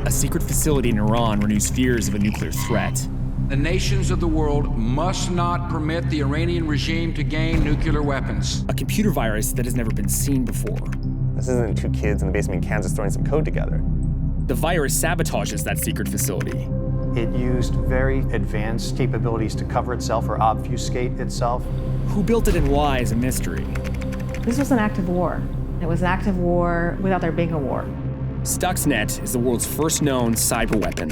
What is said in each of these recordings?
A secret facility in Iran renews fears of a nuclear threat. The nations of the world must not permit the Iranian regime to gain nuclear weapons. A computer virus that has never been seen before. This isn't two kids in the basement in Kansas throwing some code together. The virus sabotages that secret facility. It used very advanced capabilities to cover itself or obfuscate itself. Who built it and why is a mystery. This was an active war. It was an active war without there being a war. Stuxnet is the world's first known cyber weapon.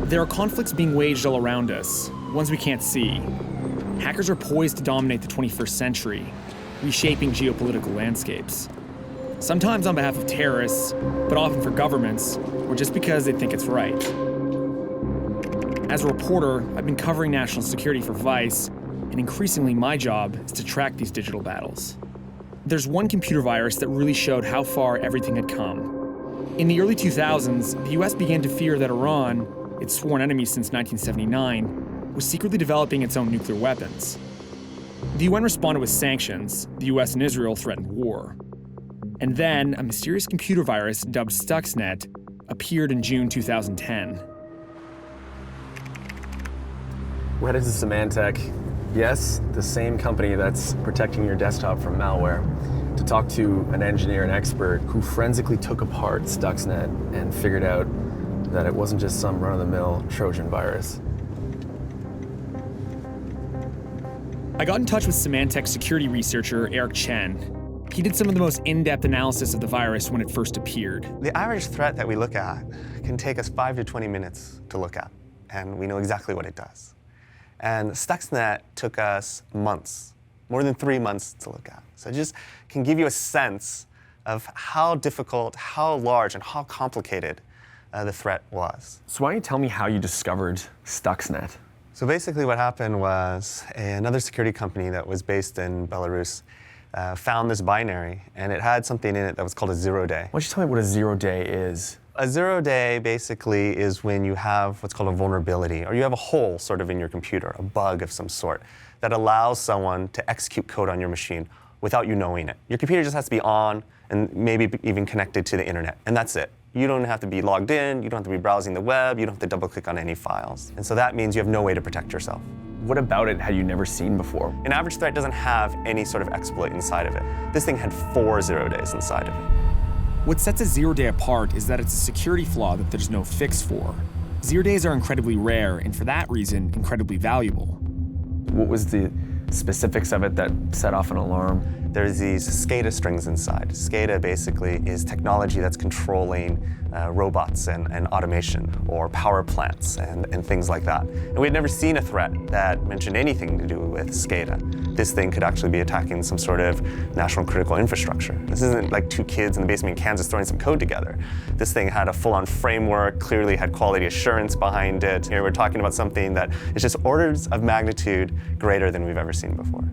There are conflicts being waged all around us, ones we can't see. Hackers are poised to dominate the 21st century, reshaping geopolitical landscapes. Sometimes on behalf of terrorists, but often for governments, or just because they think it's right. As a reporter, I've been covering national security for Vice, and increasingly my job is to track these digital battles. There's one computer virus that really showed how far everything had come. In the early 2000s, the US began to fear that Iran, its sworn enemy since 1979, was secretly developing its own nuclear weapons. The UN responded with sanctions. The US and Israel threatened war. And then, a mysterious computer virus dubbed Stuxnet appeared in June 2010. We're headed to Symantec. Yes, the same company that's protecting your desktop from malware, to talk to an engineer and expert who forensically took apart Stuxnet and figured out that it wasn't just some run-of-the-mill Trojan virus. I got in touch with Symantec security researcher Eric Chen. He did some of the most in-depth analysis of the virus when it first appeared. The average threat that we look at can take us 5 to 20 minutes to look at, and we know exactly what it does. And Stuxnet took us months, more than 3 months to look at. So it just can give you a sense of how difficult, how large, and how complicated the threat was. So why don't you tell me how you discovered Stuxnet? So basically what happened was another security company that was based in Belarus found this binary, and it had something in it that was called a 0-day. Why don't you tell me what a 0-day is? A 0-day basically is when you have what's called a vulnerability, or you have a hole sort of in your computer, a bug of some sort, that allows someone to execute code on your machine without you knowing it. Your computer just has to be on and maybe even connected to the internet, and that's it. You don't have to be logged in, you don't have to be browsing the web, you don't have to double-click on any files. And so that means you have no way to protect yourself. What about it had you never seen before? An average threat doesn't have any sort of exploit inside of it. This thing had 4 0-days inside of it. What sets a 0-day apart is that it's a security flaw that there's no fix for. 0-days are incredibly rare, and for that reason, incredibly valuable. What was the specifics of it that set off an alarm? There's these SCADA strings inside. SCADA basically is technology that's controlling robots and automation, or power plants and things like that. And we had never seen a threat that mentioned anything to do with SCADA. This thing could actually be attacking some sort of national critical infrastructure. This isn't like two kids in the basement in Kansas throwing some code together. This thing had a full-on framework, clearly had quality assurance behind it. Here we're talking about something that is just orders of magnitude greater than we've ever seen before.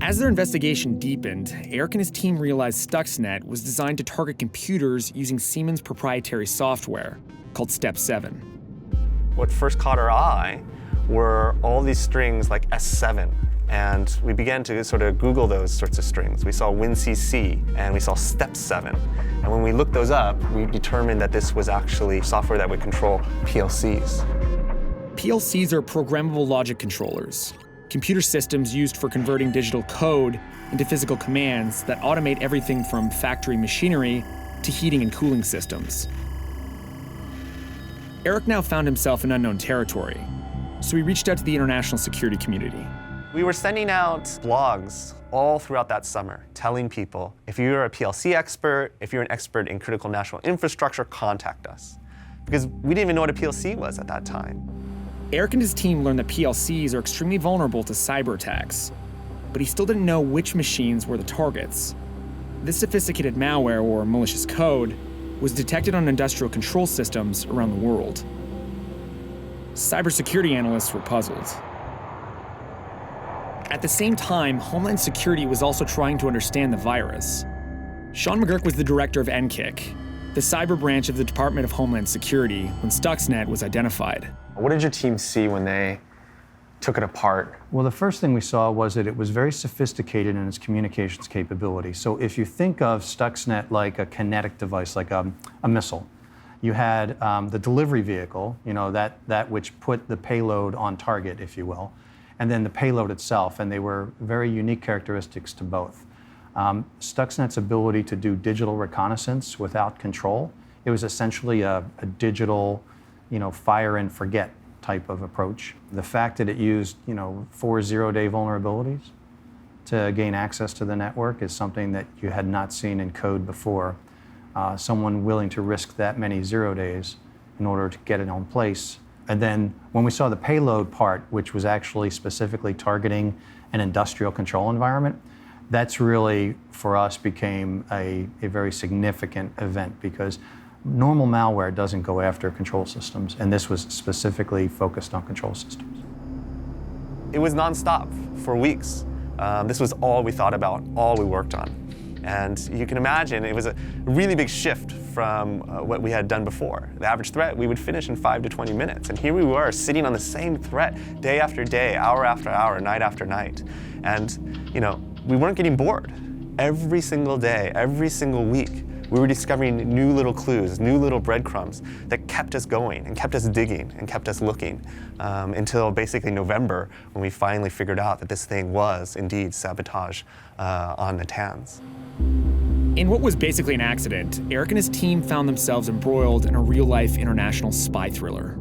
As their investigation deepened, Eric and his team realized Stuxnet was designed to target computers using Siemens' proprietary software called Step 7. What first caught our eye were all these strings like S7, and we began to sort of Google those sorts of strings. We saw WinCC, and we saw Step 7. And when we looked those up, we determined that this was actually software that would control PLCs. PLCs are programmable logic controllers, computer systems used for converting digital code into physical commands that automate everything from factory machinery to heating and cooling systems. Eric now found himself in unknown territory, so he reached out to the international security community. We were sending out blogs all throughout that summer, telling people, if you're a PLC expert, if you're an expert in critical national infrastructure, contact us. Because we didn't even know what a PLC was at that time. Eric and his team learned that PLCs are extremely vulnerable to cyber attacks, but he still didn't know which machines were the targets. This sophisticated malware, or malicious code, was detected on industrial control systems around the world. Cybersecurity analysts were puzzled. At the same time, Homeland Security was also trying to understand the virus. Sean McGurk was the director of NCIC, the cyber branch of the Department of Homeland Security, when Stuxnet was identified. What did your team see when they took it apart? Well, the first thing we saw was that it was very sophisticated in its communications capability. So if you think of Stuxnet like a kinetic device, like a missile, you had the delivery vehicle, that which put the payload on target, if you will, and then the payload itself, and they were very unique characteristics to both. Stuxnet's ability to do digital reconnaissance without control, it was essentially a digital, fire and forget type of approach. The fact that it used, 4 zero-day vulnerabilities to gain access to the network is something that you had not seen in code before. Someone willing to risk that many 0 days in order to get it on place. And then when we saw the payload part, which was actually specifically targeting an industrial control environment, that's really, for us, became a very significant event, because normal malware doesn't go after control systems, and this was specifically focused on control systems. It was nonstop for weeks. This was all we thought about, all we worked on. And you can imagine it was a really big shift from what we had done before. The average threat, we would finish in 5 to 20 minutes. And here we were sitting on the same threat day after day, hour after hour, night after night. And we weren't getting bored. Every single day, every single week, we were discovering new little clues, new little breadcrumbs that kept us going and kept us digging and kept us looking until basically November, when we finally figured out that this thing was indeed Sabotage on Natanz. In what was basically an accident, Eric and his team found themselves embroiled in a real-life international spy thriller.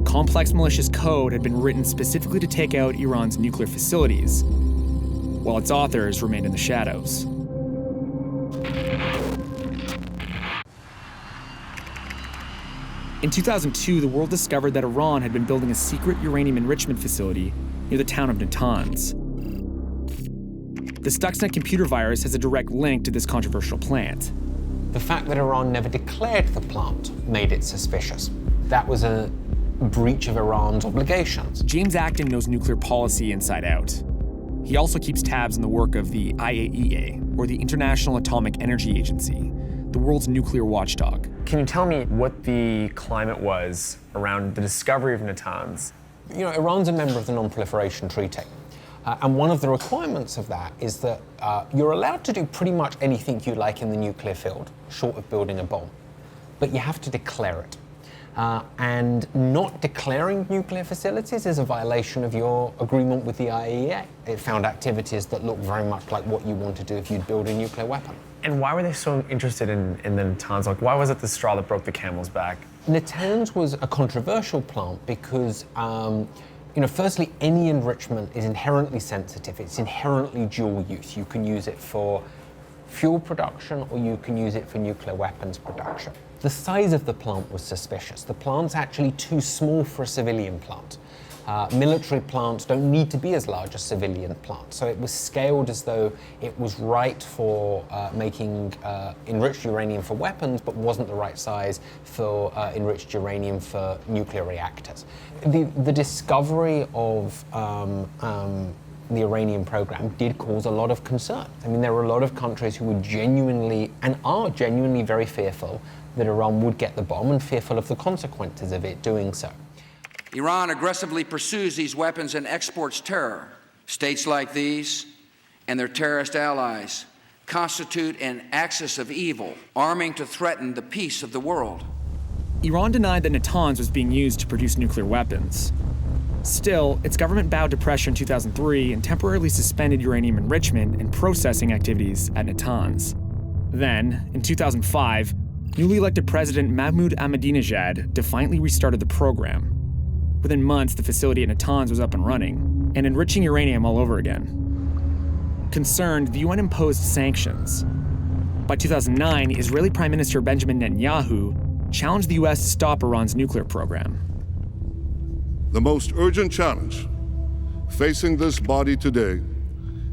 Complex malicious code had been written specifically to take out Iran's nuclear facilities, while its authors remained in the shadows. In 2002, the world discovered that Iran had been building a secret uranium enrichment facility near the town of Natanz. The Stuxnet computer virus has a direct link to this controversial plant. The fact that Iran never declared the plant made it suspicious. That was a breach of Iran's obligations. James Acton knows nuclear policy inside out. He also keeps tabs on the work of the IAEA, or the International Atomic Energy Agency, the world's nuclear watchdog. Can you tell me what the climate was around the discovery of Natanz? Iran's a member of the Non-Proliferation Treaty. And one of the requirements of that is that you're allowed to do pretty much anything you like in the nuclear field, short of building a bomb. But you have to declare it. And not declaring nuclear facilities is a violation of your agreement with the IAEA. It found activities that look very much like what you want to do if you'd build a nuclear weapon. And why were they so interested in the Natanz? Like, why was it the straw that broke the camel's back? Natanz was a controversial plant because firstly, any enrichment is inherently sensitive. It's inherently dual use. You can use it for fuel production or you can use it for nuclear weapons production. The size of the plant was suspicious. The plant's actually too small for a civilian plant. Military plants don't need to be as large as civilian plants. So it was scaled as though it was right for making enriched uranium for weapons, but wasn't the right size for enriched uranium for nuclear reactors. The discovery of the Iranian program did cause a lot of concern. I mean, there were a lot of countries who were genuinely, and are genuinely very fearful that Iran would get the bomb and fearful of the consequences of it doing so. Iran aggressively pursues these weapons and exports terror. States like these and their terrorist allies constitute an axis of evil, arming to threaten the peace of the world. Iran denied that Natanz was being used to produce nuclear weapons. Still, its government bowed to pressure in 2003 and temporarily suspended uranium enrichment and processing activities at Natanz. Then, in 2005, newly elected President Mahmoud Ahmadinejad defiantly restarted the program. Within months, the facility at Natanz was up and running, and enriching uranium all over again. Concerned, the UN imposed sanctions. By 2009, Israeli Prime Minister Benjamin Netanyahu challenged the US to stop Iran's nuclear program. The most urgent challenge facing this body today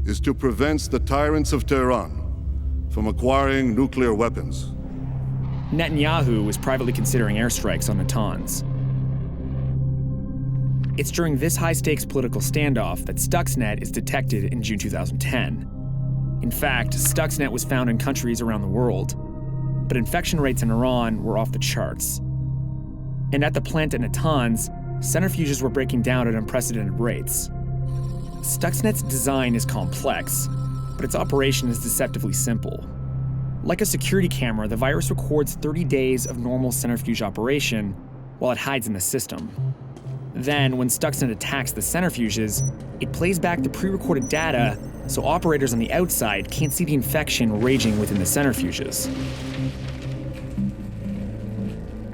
is to prevent the tyrants of Tehran from acquiring nuclear weapons. Netanyahu was privately considering airstrikes on Natanz. It's during this high-stakes political standoff that Stuxnet is detected in June 2010. In fact, Stuxnet was found in countries around the world, but infection rates in Iran were off the charts. And at the plant at Natanz, centrifuges were breaking down at unprecedented rates. Stuxnet's design is complex, but its operation is deceptively simple. Like a security camera, the virus records 30 days of normal centrifuge operation while it hides in the system. Then, when Stuxnet attacks the centrifuges, it plays back the pre-recorded data so operators on the outside can't see the infection raging within the centrifuges.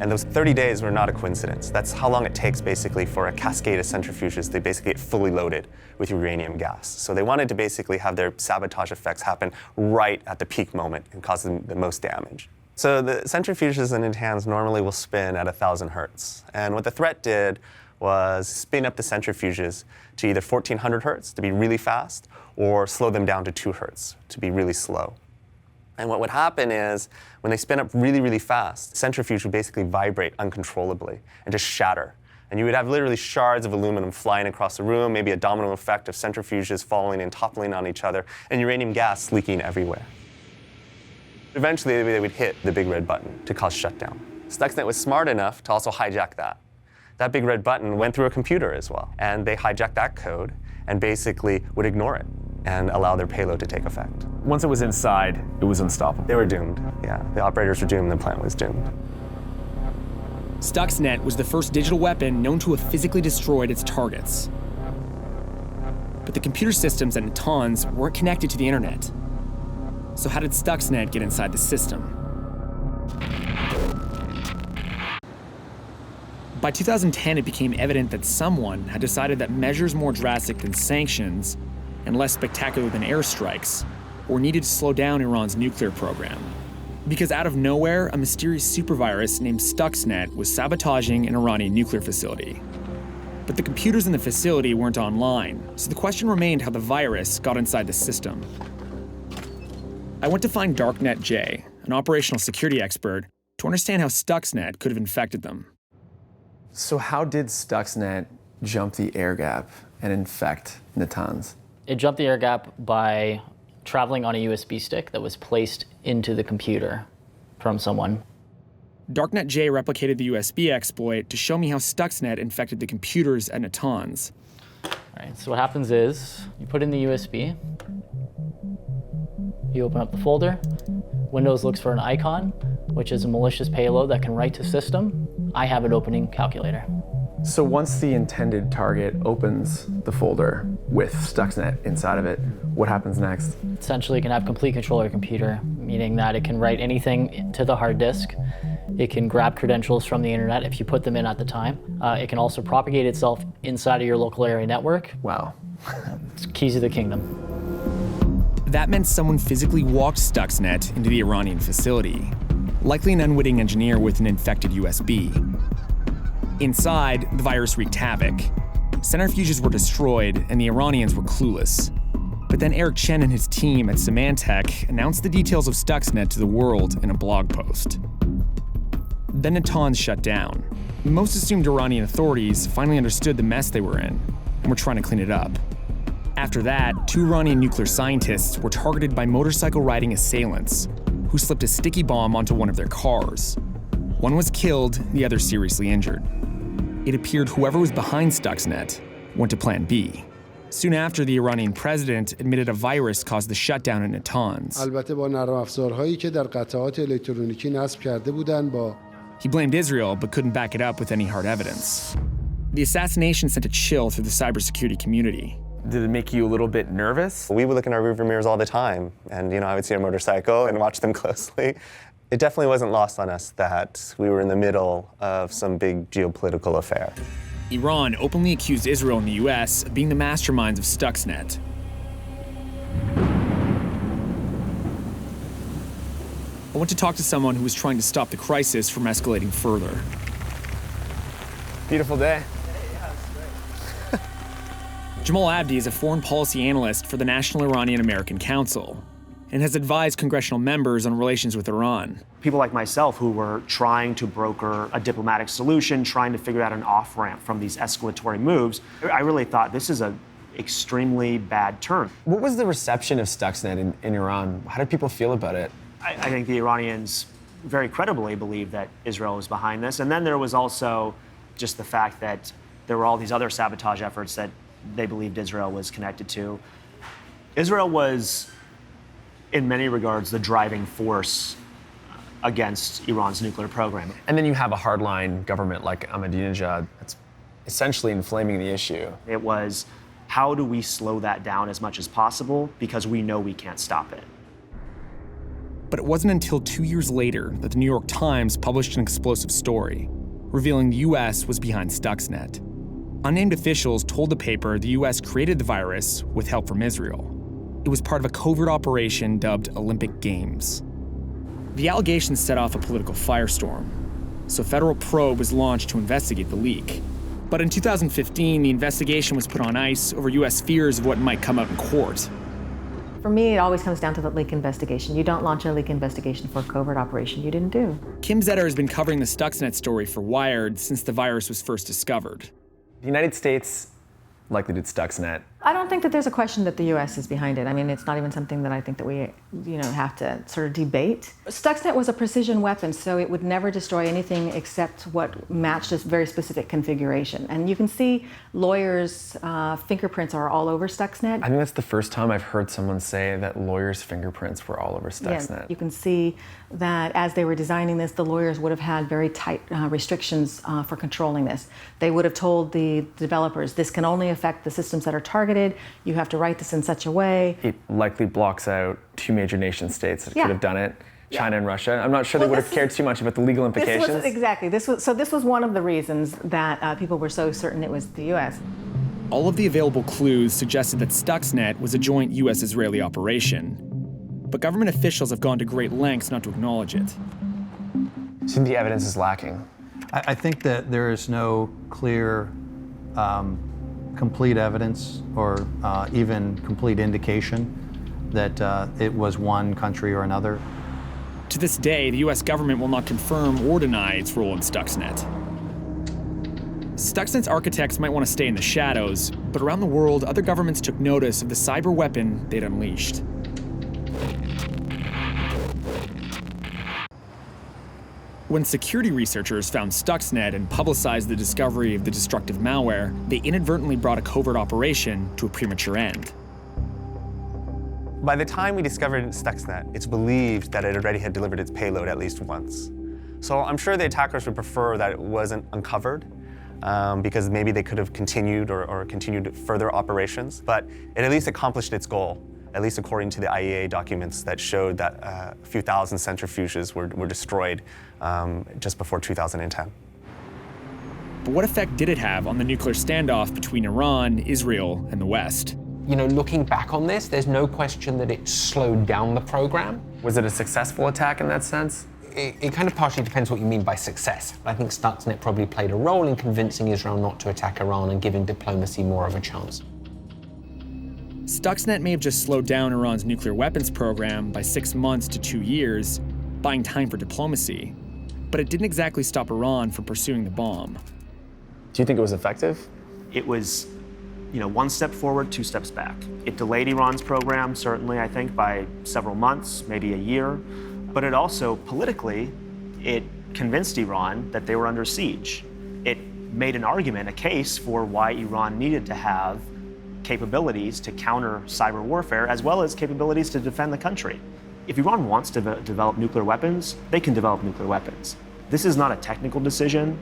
And those 30 days were not a coincidence. That's how long it takes, basically, for a cascade of centrifuges to basically get fully loaded with uranium gas. So they wanted to basically have their sabotage effects happen right at the peak moment and cause them the most damage. So the centrifuges in Natanz normally will spin at 1,000 hertz. And what the threat did was spin up the centrifuges to either 1,400 hertz to be really fast, or slow them down to 2 hertz to be really slow. And what would happen is, when they spin up really, really fast, the centrifuge would basically vibrate uncontrollably and just shatter. And you would have literally shards of aluminum flying across the room, maybe a domino effect of centrifuges falling and toppling on each other, and uranium gas leaking everywhere. Eventually, they would hit the big red button to cause shutdown. Stuxnet was smart enough to also hijack that. That big red button went through a computer as well, and they hijacked that code and basically would ignore it and allow their payload to take effect. Once it was inside, it was unstoppable. They were doomed, yeah. The operators were doomed, the plant was doomed. Stuxnet was the first digital weapon known to have physically destroyed its targets. But the computer systems at Natanz weren't connected to the internet. So how did Stuxnet get inside the system? By 2010, it became evident that someone had decided that measures more drastic than sanctions and less spectacular than airstrikes were needed to slow down Iran's nuclear program. Because out of nowhere, a mysterious supervirus named Stuxnet was sabotaging an Iranian nuclear facility. But the computers in the facility weren't online, so the question remained how the virus got inside the system. I went to find Darknet J, an operational security expert, to understand how Stuxnet could have infected them. So how did Stuxnet jump the air gap and infect Natanz? It jumped the air gap by traveling on a USB stick that was placed into the computer from someone. Darknet J replicated the USB exploit to show me how Stuxnet infected the computers at Natanz. All right, so what happens is you put in the USB, you open up the folder, Windows looks for an icon, which is a malicious payload that can write to system. I have it opening calculator. So once the intended target opens the folder with Stuxnet inside of it, what happens next? Essentially, it can have complete control of your computer, meaning that it can write anything to the hard disk. It can grab credentials from the internet if you put them in at the time. It can also propagate itself inside of your local area network. Wow. It's keys of the kingdom. That meant someone physically walked Stuxnet into the Iranian facility, likely an unwitting engineer with an infected USB. Inside, the virus wreaked havoc. Centrifuges were destroyed, and the Iranians were clueless. But then Eric Chen and his team at Symantec announced the details of Stuxnet to the world in a blog post. Then Natanz shut down. Most assumed Iranian authorities finally understood the mess they were in and were trying to clean it up. After that, 2 Iranian nuclear scientists were targeted by motorcycle-riding assailants who slipped a sticky bomb onto one of their cars. One was killed, the other seriously injured. It appeared whoever was behind Stuxnet went to Plan B. Soon after, the Iranian president admitted a virus caused the shutdown in Natanz. البته با نرم افزارهایی که در قطعات الکترونیکی نصب کرده بودند با He blamed Israel, but couldn't back it up with any hard evidence. The assassination sent a chill through the cybersecurity community. Did it make you a little bit nervous? We would look in our rearview mirrors all the time, and I would see a motorcycle and watch them closely. It definitely wasn't lost on us that we were in the middle of some big geopolitical affair. Iran openly accused Israel and the US of being the masterminds of Stuxnet. I went to talk to someone who was trying to stop the crisis from escalating further. Beautiful day. Jamal Abdi is a foreign policy analyst for the National Iranian American Council. and has advised congressional members on relations with Iran. People like myself who were trying to broker a diplomatic solution, trying to figure out an off-ramp from these escalatory moves, I really thought this is an extremely bad turn. What was the reception of Stuxnet in Iran? How did people feel about it? I think the Iranians very credibly believed that Israel was behind this. And then there was also just the fact that there were all these other sabotage efforts that they believed Israel was connected to. Israel was, in many regards, the driving force against Iran's nuclear program. And then you have a hardline government like Ahmadinejad that's essentially inflaming the issue. It was, how do we slow that down as much as possible because we know we can't stop it? But it wasn't until 2 years later that the New York Times published an explosive story, revealing the US was behind Stuxnet. Unnamed officials told the paper the US created the virus with help from Israel. It was part of a covert operation dubbed Olympic Games. The allegations set off a political firestorm, so a federal probe was launched to investigate the leak. But in 2015, the investigation was put on ice over US fears of what might come out in court. For me, it always comes down to the leak investigation. You don't launch a leak investigation for a covert operation you didn't do. Kim Zetter has been covering the Stuxnet story for Wired since the virus was first discovered. The United States likely did Stuxnet. I don't think that there's a question that the U.S. is behind it. I mean, it's not even something that I think that we, have to sort of debate. Stuxnet was a precision weapon, so it would never destroy anything except what matched a very specific configuration. And you can see lawyers' fingerprints are all over Stuxnet. I think that's the first time I've heard someone say that lawyers' fingerprints were all over Stuxnet. Yeah, you can see that as they were designing this, the lawyers would have had very tight restrictions for controlling this. They would have told the developers, this can only affect the systems that are targeted. You have to write this in such a way. It likely blocks out two major nation states that could have done it, China and Russia. I'm not sure they would have cared too much about the legal implications. This was one of the reasons that people were so certain it was the U.S. All of the available clues suggested that Stuxnet was a joint U.S.-Israeli operation. But government officials have gone to great lengths not to acknowledge it. So the evidence is lacking. I think that there is no clear, complete evidence or even complete indication that it was one country or another. To this day, the U.S. government will not confirm or deny its role in Stuxnet. Stuxnet's architects might want to stay in the shadows, but around the world, other governments took notice of the cyber weapon they'd unleashed. When security researchers found Stuxnet and publicized the discovery of the destructive malware, they inadvertently brought a covert operation to a premature end. By the time we discovered Stuxnet, it's believed that it already had delivered its payload at least once. So I'm sure the attackers would prefer that it wasn't uncovered, because maybe they could have continued or continued further operations, but it at least accomplished its goal, at least according to the IAEA documents that showed that a few thousand centrifuges were destroyed just before 2010. But what effect did it have on the nuclear standoff between Iran, Israel, and the West? Looking back on this, there's no question that it slowed down the program. Was it a successful attack in that sense? It kind of partially depends what you mean by success. I think Stuxnet probably played a role in convincing Israel not to attack Iran and giving diplomacy more of a chance. Stuxnet may have just slowed down Iran's nuclear weapons program by 6 months to 2 years, buying time for diplomacy. But it didn't exactly stop Iran from pursuing the bomb. Do you think it was effective? It was, one step forward, 2 steps back. It delayed Iran's program, certainly, I think, by several months, maybe a year. But it also, politically, it convinced Iran that they were under siege. It made an argument, a case for why Iran needed to have capabilities to counter cyber warfare, as well as capabilities to defend the country. If Iran wants to develop nuclear weapons, they can develop nuclear weapons. This is not a technical decision,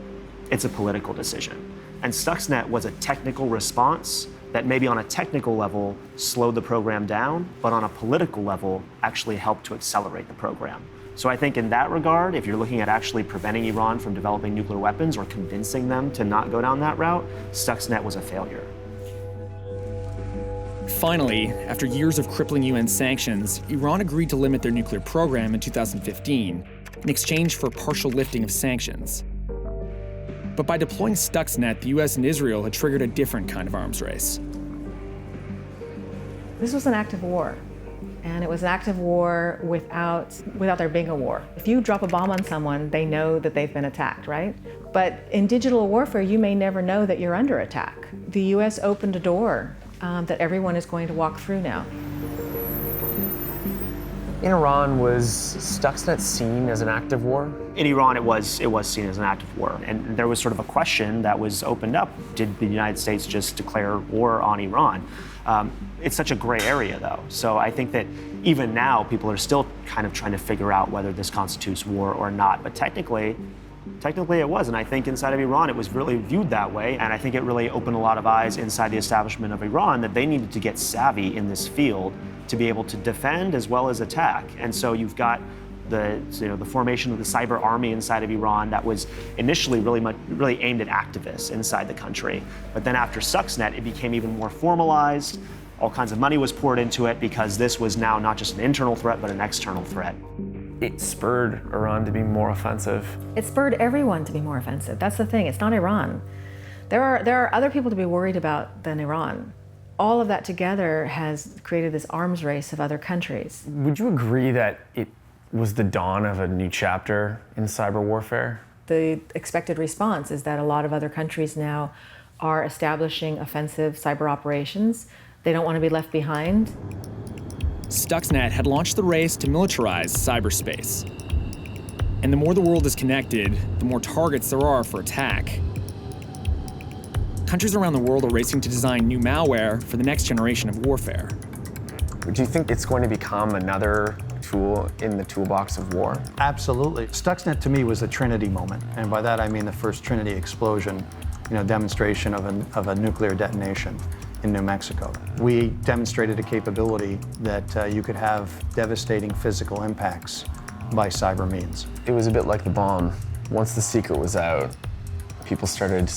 it's a political decision. And Stuxnet was a technical response that maybe on a technical level slowed the program down, but on a political level actually helped to accelerate the program. So I think in that regard, if you're looking at actually preventing Iran from developing nuclear weapons or convincing them to not go down that route, Stuxnet was a failure. Finally, after years of crippling UN sanctions, Iran agreed to limit their nuclear program in 2015 in exchange for a partial lifting of sanctions. But by deploying Stuxnet, the US and Israel had triggered a different kind of arms race. This was an act of war. And it was an active war without there being a war. If you drop a bomb on someone, they know that they've been attacked, right? But in digital warfare, you may never know that you're under attack. The US opened a door that everyone is going to walk through now. In Iran, was Stuxnet seen as an active war? In Iran, it was seen as an active war. And there was sort of a question that was opened up. Did the United States just declare war on Iran? It's such a gray area, though. So I think that even now, people are still kind of trying to figure out whether this constitutes war or not. But technically it was. And I think inside of Iran, it was really viewed that way. And I think it really opened a lot of eyes inside the establishment of Iran that they needed to get savvy in this field to be able to defend as well as attack. And so you've got the formation of the cyber army inside of Iran that was initially really aimed at activists inside the country. But then after Stuxnet, it became even more formalized. All kinds of money was poured into it because this was now not just an internal threat, but an external threat. It spurred Iran to be more offensive. It spurred everyone to be more offensive. That's the thing, it's not Iran. There are other people to be worried about than Iran. All of that together has created this arms race of other countries. Would you agree that it was the dawn of a new chapter in cyber warfare? The expected response is that a lot of other countries now are establishing offensive cyber operations. They don't want to be left behind. Stuxnet had launched the race to militarize cyberspace. And the more the world is connected, the more targets there are for attack. Countries around the world are racing to design new malware for the next generation of warfare. Do you think it's going to become another tool in the toolbox of war? Absolutely. Stuxnet to me was the Trinity moment, and by that I mean the first Trinity explosion, demonstration of a nuclear detonation in New Mexico. We demonstrated a capability that you could have devastating physical impacts by cyber means. It was a bit like the bomb. Once the secret was out, people started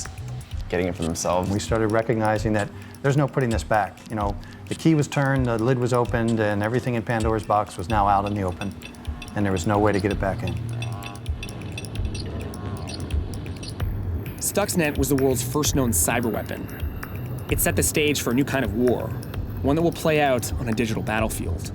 getting it for themselves. We started recognizing that there's no putting this back. The key was turned, the lid was opened, and everything in Pandora's box was now out in the open, and there was no way to get it back in. Stuxnet was the world's first known cyber weapon. It set the stage for a new kind of war, one that will play out on a digital battlefield.